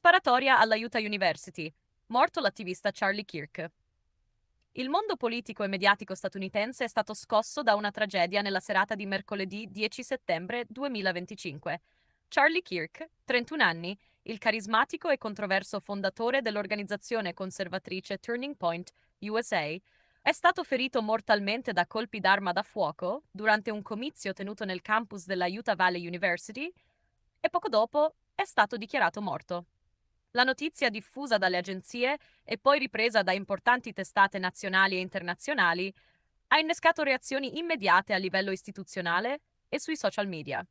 Sparatoria alla Utah University. Morto l'attivista Charlie Kirk. Il mondo politico e mediatico statunitense è stato scosso da una tragedia nella serata di mercoledì 10 settembre 2025. Charlie Kirk, 31 anni, il carismatico e controverso fondatore dell'organizzazione conservatrice Turning Point USA, è stato ferito mortalmente da colpi d'arma da fuoco durante un comizio tenuto nel campus della Utah Valley University e poco dopo è stato dichiarato morto. La notizia diffusa dalle agenzie e poi ripresa da importanti testate nazionali e internazionali ha innescato reazioni immediate a livello istituzionale e sui social media.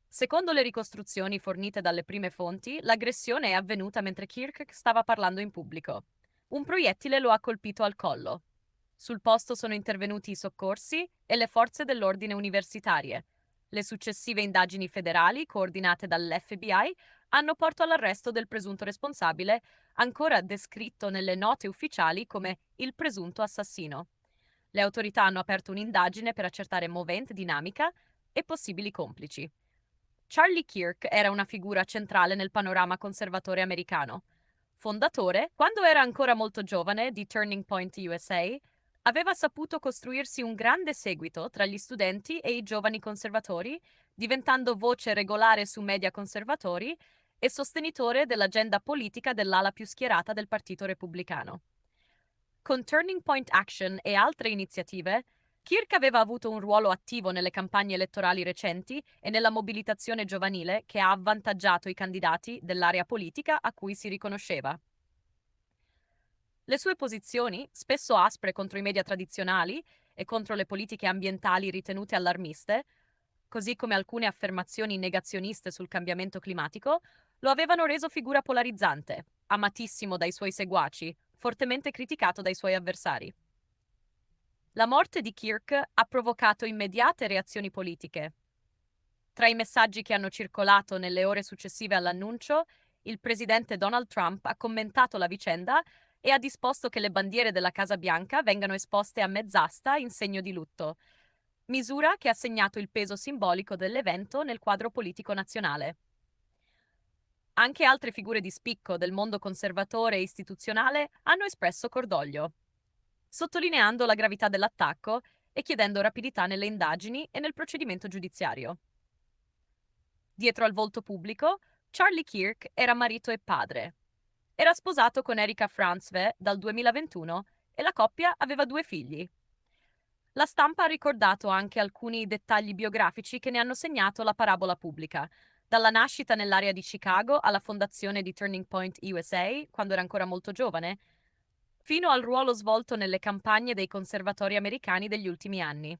Secondo le ricostruzioni fornite dalle prime fonti, l'aggressione è avvenuta mentre Kirk stava parlando in pubblico. Un proiettile lo ha colpito al collo. Sul posto sono intervenuti i soccorsi e le forze dell'ordine universitarie. Le successive indagini federali, coordinate dall'FBI, hanno portato all'arresto del presunto responsabile, ancora descritto nelle note ufficiali come il presunto assassino. Le autorità hanno aperto un'indagine per accertare movente, dinamica e possibili complici. Charlie Kirk era una figura centrale nel panorama conservatore americano. Fondatore, quando era ancora molto giovane, di Turning Point USA, aveva saputo costruirsi un grande seguito tra gli studenti e i giovani conservatori, diventando voce regolare su media conservatori e sostenitore dell'agenda politica dell'ala più schierata del Partito Repubblicano. Con Turning Point Action e altre iniziative, Kirk aveva avuto un ruolo attivo nelle campagne elettorali recenti e nella mobilitazione giovanile che ha avvantaggiato i candidati dell'area politica a cui si riconosceva. Le sue posizioni, spesso aspre contro i media tradizionali e contro le politiche ambientali ritenute allarmiste, così come alcune affermazioni negazioniste sul cambiamento climatico, lo avevano reso figura polarizzante, amatissimo dai suoi seguaci, fortemente criticato dai suoi avversari. La morte di Kirk ha provocato immediate reazioni politiche. Tra i messaggi che hanno circolato nelle ore successive all'annuncio, il presidente Donald Trump ha commentato la vicenda e ha disposto che le bandiere della Casa Bianca vengano esposte a mezz'asta in segno di lutto, misura che ha segnato il peso simbolico dell'evento nel quadro politico nazionale. Anche altre figure di spicco del mondo conservatore e istituzionale hanno espresso cordoglio, sottolineando la gravità dell'attacco e chiedendo rapidità nelle indagini e nel procedimento giudiziario. Dietro al volto pubblico, Charlie Kirk era marito e padre. Era sposato con Erika Franzwe dal 2021 e la coppia aveva 2 figli. La stampa ha ricordato anche alcuni dettagli biografici che ne hanno segnato la parabola pubblica, dalla nascita nell'area di Chicago alla fondazione di Turning Point USA, quando era ancora molto giovane, fino al ruolo svolto nelle campagne dei conservatori americani degli ultimi anni.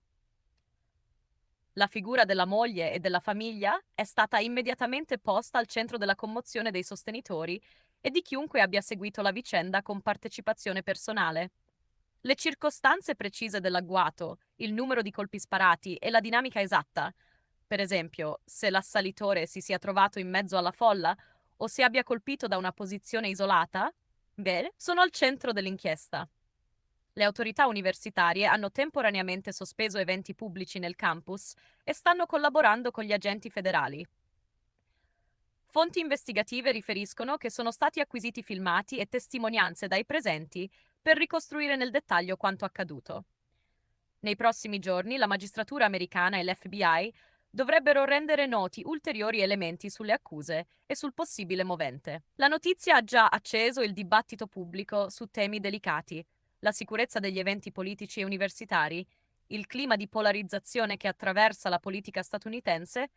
La figura della moglie e della famiglia è stata immediatamente posta al centro della commozione dei sostenitori e di chiunque abbia seguito la vicenda con partecipazione personale. Le circostanze precise dell'agguato, il numero di colpi sparati e la dinamica esatta, per esempio, se l'assalitore si sia trovato in mezzo alla folla o se abbia colpito da una posizione isolata, beh, sono al centro dell'inchiesta. Le autorità universitarie hanno temporaneamente sospeso eventi pubblici nel campus e stanno collaborando con gli agenti federali. Fonti investigative riferiscono che sono stati acquisiti filmati e testimonianze dai presenti per ricostruire nel dettaglio quanto accaduto. Nei prossimi giorni la magistratura americana e l'FBI dovrebbero rendere noti ulteriori elementi sulle accuse e sul possibile movente. La notizia ha già acceso il dibattito pubblico su temi delicati: la sicurezza degli eventi politici e universitari, il clima di polarizzazione che attraversa la politica statunitense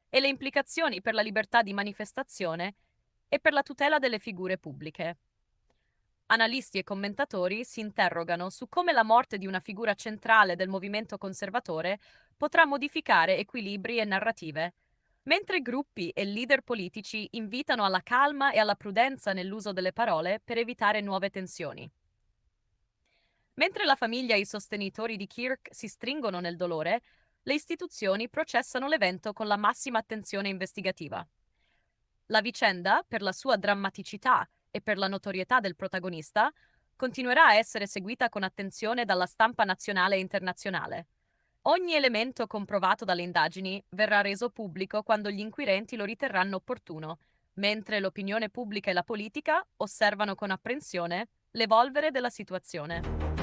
e le implicazioni per la libertà di manifestazione e per la tutela delle figure pubbliche. Analisti e commentatori si interrogano su come la morte di una figura centrale del movimento conservatore potrà modificare equilibri e narrative, mentre gruppi e leader politici invitano alla calma e alla prudenza nell'uso delle parole per evitare nuove tensioni. Mentre la famiglia e i sostenitori di Kirk si stringono nel dolore, le istituzioni processano l'evento con la massima attenzione investigativa. La vicenda, per la sua drammaticità e per la notorietà del protagonista, continuerà a essere seguita con attenzione dalla stampa nazionale e internazionale. Ogni elemento comprovato dalle indagini verrà reso pubblico quando gli inquirenti lo riterranno opportuno, mentre l'opinione pubblica e la politica osservano con apprensione l'evolvere della situazione.